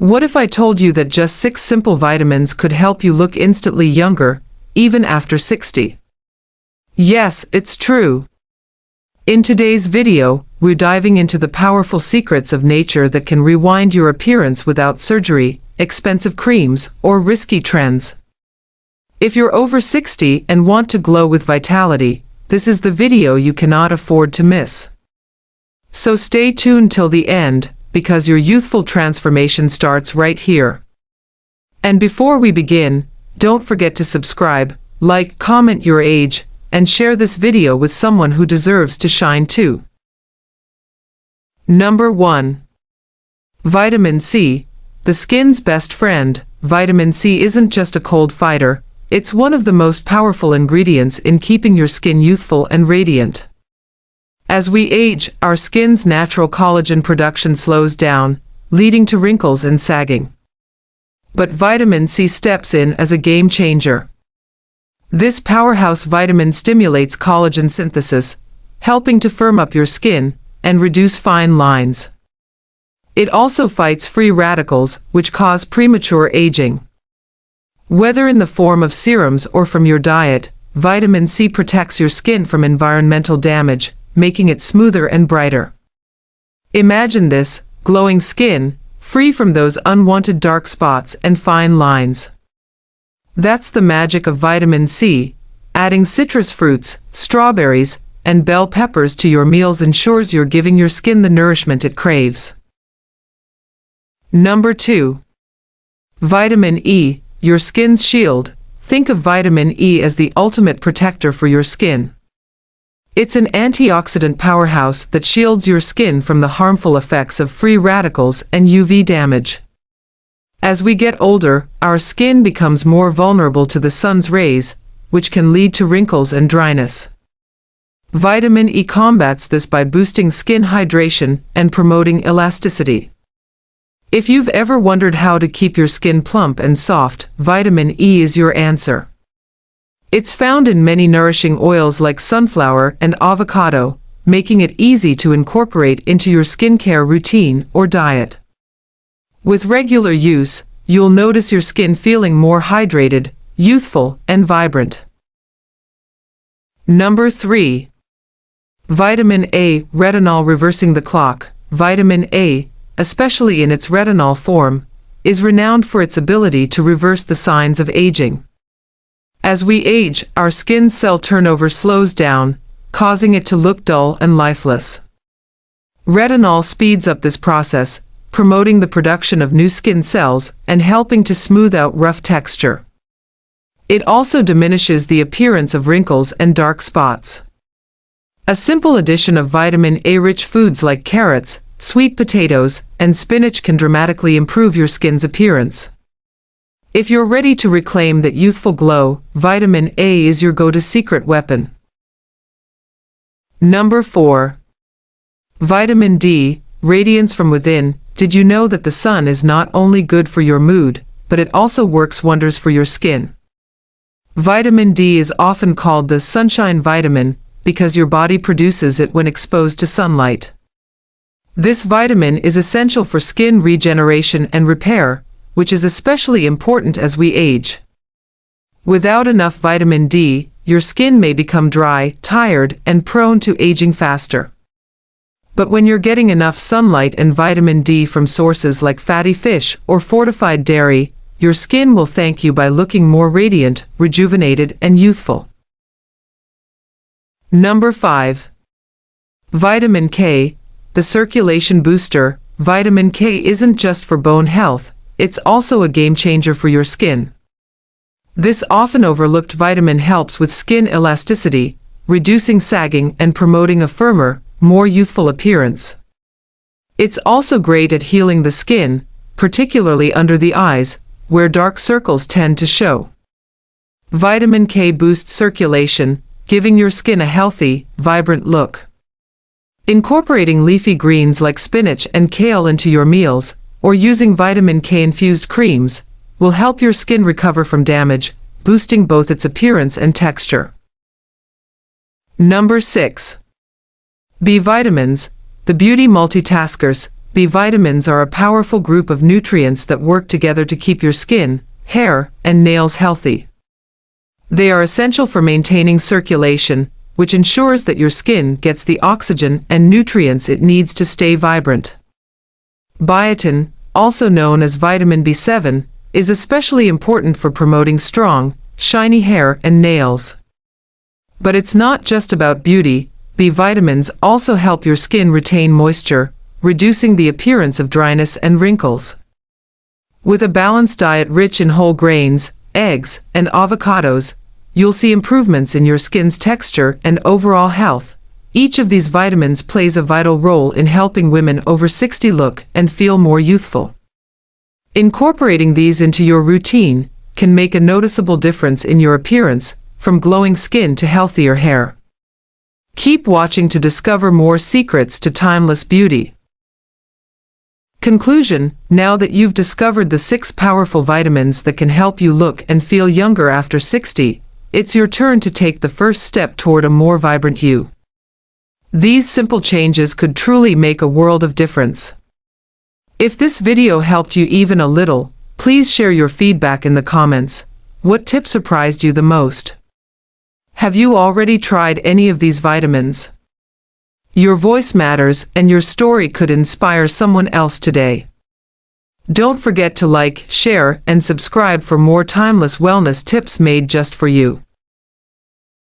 What if I told you that just 6 simple vitamins could help you look instantly younger, even after 60? Yes, it's true. In today's video, we're diving into the powerful secrets of nature that can rewind your appearance without surgery, expensive creams, or risky trends. If you're over 60 and want to glow with vitality, this is the video you cannot afford to miss. So stay tuned till the end, because your youthful transformation starts right here. And before we begin, don't forget to subscribe, like, comment your age, and share this video with someone who deserves to shine too. Number 1. Vitamin C, the skin's best friend. Vitamin C isn't just a cold fighter, it's one of the most powerful ingredients in keeping your skin youthful and radiant. As we age, our skin's natural collagen production slows down, leading to wrinkles and sagging. But vitamin C steps in as a game changer. This powerhouse vitamin stimulates collagen synthesis, helping to firm up your skin and reduce fine lines. It also fights free radicals, which cause premature aging. Whether in the form of serums or from your diet, vitamin C protects your skin from environmental damage, making it smoother and brighter. Imagine this, glowing skin, free from those unwanted dark spots and fine lines. That's the magic of vitamin C. Adding citrus fruits, strawberries, and bell peppers to your meals ensures you're giving your skin the nourishment it craves. Number 2. Vitamin E, your skin's shield. Think of vitamin E as the ultimate protector for your skin. It's an antioxidant powerhouse that shields your skin from the harmful effects of free radicals and UV damage. As we get older, our skin becomes more vulnerable to the sun's rays, which can lead to wrinkles and dryness. Vitamin E combats this by boosting skin hydration and promoting elasticity. If you've ever wondered how to keep your skin plump and soft, vitamin E is your answer. It's found in many nourishing oils like sunflower and avocado, making it easy to incorporate into your skincare routine or diet. With regular use, you'll notice your skin feeling more hydrated, youthful, and vibrant. Number 3. Vitamin A, retinol reversing the clock. Vitamin A, especially in its retinol form, is renowned for its ability to reverse the signs of aging. As we age, our skin's cell turnover slows down, causing it to look dull and lifeless. Retinol speeds up this process, promoting the production of new skin cells and helping to smooth out rough texture. It also diminishes the appearance of wrinkles and dark spots. A simple addition of vitamin A-rich foods like carrots, sweet potatoes, and spinach can dramatically improve your skin's appearance. If you're ready to reclaim that youthful glow, vitamin A is your go-to secret weapon. Number 4. Vitamin D, radiance from within. Did you know that the sun is not only good for your mood, but it also works wonders for your skin? Vitamin D is often called the sunshine vitamin because your body produces it when exposed to sunlight. This vitamin is essential for skin regeneration and repair, which is especially important as we age. Without enough vitamin D, your skin may become dry, tired, and prone to aging faster. But when you're getting enough sunlight and vitamin D from sources like fatty fish or fortified dairy, your skin will thank you by looking more radiant, rejuvenated, and youthful. Number 5. Vitamin K, the circulation booster. Vitamin K isn't just for bone health, it's also a game changer for your skin. This often overlooked vitamin helps with skin elasticity, reducing sagging and promoting a firmer, more youthful appearance. It's also great at healing the skin, particularly under the eyes, where dark circles tend to show. Vitamin K boosts circulation, giving your skin a healthy, vibrant look. Incorporating leafy greens like spinach and kale into your meals, or using vitamin K-infused creams, will help your skin recover from damage, boosting both its appearance and texture. Number 6. B vitamins, the beauty multitaskers. B vitamins are a powerful group of nutrients that work together to keep your skin, hair, and nails healthy. They are essential for maintaining circulation, which ensures that your skin gets the oxygen and nutrients it needs to stay vibrant. Biotin, also known as vitamin B7, is especially important for promoting strong, shiny hair and nails. But it's not just about beauty. B vitamins also help your skin retain moisture, reducing the appearance of dryness and wrinkles. With a balanced diet rich in whole grains, eggs, and avocados, you'll see improvements in your skin's texture and overall health. Each of these vitamins plays a vital role in helping women over 60 look and feel more youthful. Incorporating these into your routine can make a noticeable difference in your appearance, from glowing skin to healthier hair. Keep watching to discover more secrets to timeless beauty. Conclusion: now that you've discovered the 6 powerful vitamins that can help you look and feel younger after 60, it's your turn to take the first step toward a more vibrant you. These simple changes could truly make a world of difference. If this video helped you even a little, please share your feedback in the comments. What tip surprised you the most? Have you already tried any of these vitamins? Your voice matters, and your story could inspire someone else today. Don't forget to like, share, and subscribe for more timeless wellness tips made just for you.